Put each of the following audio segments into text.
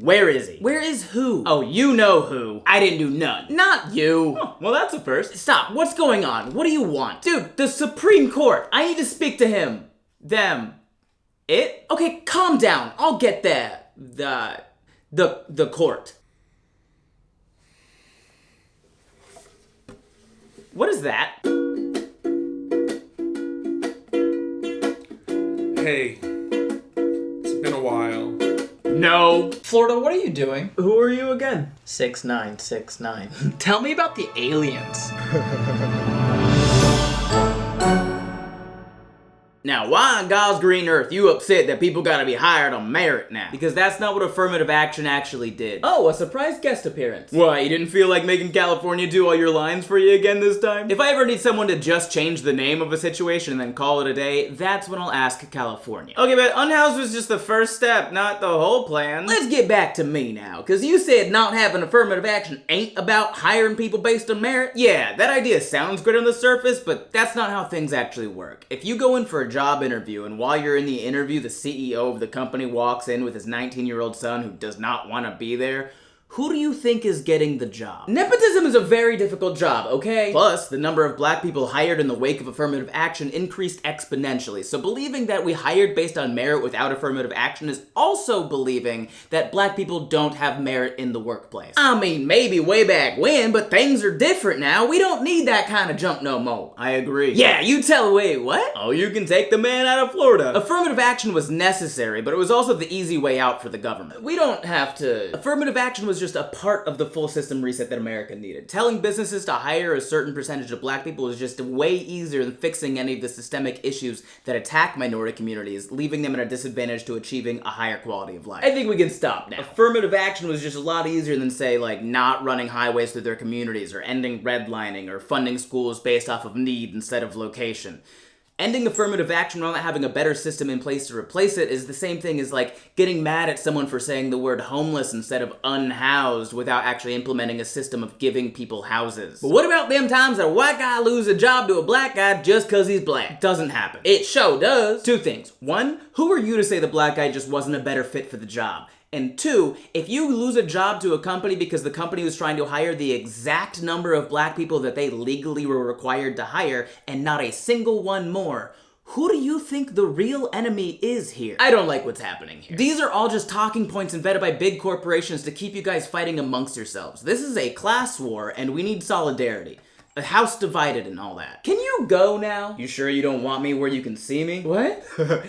Where is he? Where is who? Oh, you know who. I didn't do none. Not you. Oh, well, that's a first. Stop. What's going on? What do you want? Dude, the Supreme Court. I need to speak to him. Them. It? Okay, calm down. I'll get there. The court. What is that? Hey, it's been a while. No. Florida, what are you doing? Who are you again? 6969. Tell me about the aliens. Now, why on God's green earth you upset that people gotta be hired on merit now? Because that's not what affirmative action actually did. Oh, a surprise guest appearance. Why, you didn't feel like making California do all your lines for you again this time? If I ever need someone to just change the name of a situation and then call it a day, that's when I'll ask California. Okay, but unhoused was just the first step, not the whole plan. Let's get back to me now, because you said not having affirmative action ain't about hiring people based on merit. Yeah, that idea sounds good on the surface, but that's not how things actually work. If you go in for a job interview, and while you're in the interview, the CEO of the company walks in with his 19-year-old son who does not want to be there, who do you think is getting the job? Nepotism is a very difficult job, okay? Plus, the number of black people hired in the wake of affirmative action increased exponentially, so believing that we hired based on merit without affirmative action is also believing that black people don't have merit in the workplace. I mean, maybe way back when, but things are different now. We don't need that kind of junk no more. I agree. Yeah, you tell away, what? Oh, you can take the man out of Florida. Affirmative action was necessary, but it was also the easy way out for the government. We don't have to... Affirmative action was just a part of the full system reset that America needed. Telling businesses to hire a certain percentage of black people is just way easier than fixing any of the systemic issues that attack minority communities, leaving them at a disadvantage to achieving a higher quality of life. I think we can stop now. Affirmative action was just a lot easier than, say, like, not running highways through their communities, or ending redlining, or funding schools based off of need instead of location. Ending affirmative action while not having a better system in place to replace it is the same thing as, like, getting mad at someone for saying the word homeless instead of unhoused without actually implementing a system of giving people houses. But what about them times that a white guy lose a job to a black guy just cause he's black? Doesn't happen. It sure does. Two things. One, who are you to say the black guy just wasn't a better fit for the job? And two, if you lose a job to a company because the company was trying to hire the exact number of black people that they legally were required to hire, and not a single one more, who do you think the real enemy is here? I don't like what's happening here. These are all just talking points invented by big corporations to keep you guys fighting amongst yourselves. This is a class war, and we need solidarity. A house divided and all that. Can you go now? You sure you don't want me where you can see me? What?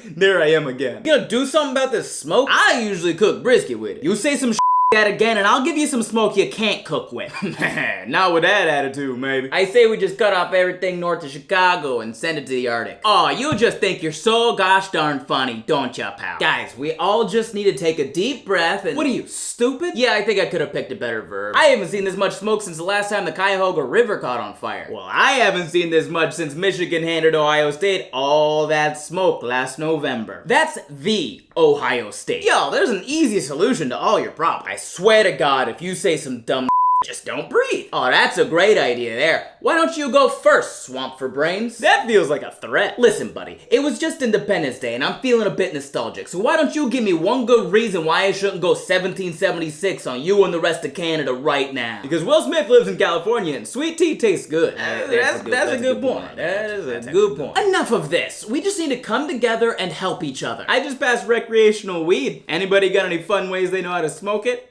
There I am again. You gonna do something about this smoke? I usually cook brisket with it. You say some that again and I'll give you some smoke you can't cook with. Not with that attitude, maybe. I say we just cut off everything north of Chicago and send it to the Arctic. Aw, you just think you're so gosh darn funny, don't ya, pal? Guys, we all just need to take a deep breath and... What are you, stupid? Yeah, I think I could have picked a better verb. I haven't seen this much smoke since the last time the Cuyahoga River caught on fire. Well, I haven't seen this much since Michigan handed Ohio State all that smoke last November. That's the Ohio State. Yo, there's an easy solution to all your problems. I swear to God, if you say some dumb just don't breathe. Oh, that's a great idea there. Why don't you go first, Swamp for Brains? That feels like a threat. Listen, buddy, it was just Independence Day and I'm feeling a bit nostalgic, so why don't you give me one good reason why I shouldn't go 1776 on you and the rest of Canada right now? Because Will Smith lives in California and sweet tea tastes good. That's a good point. That is a good point. Enough of this. We just need to come together and help each other. I just passed recreational weed. Anybody got any fun ways they know how to smoke it?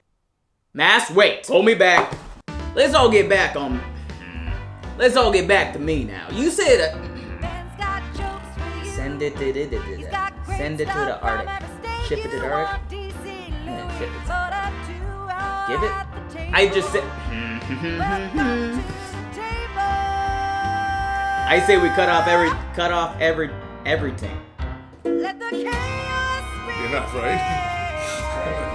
Mass, wait. Hold me back. Let's all get back to me now. You said send it to the Arctic. Ship it to the Arctic. Ship it. Give it. I just said. I say we cut off everything. You're not right.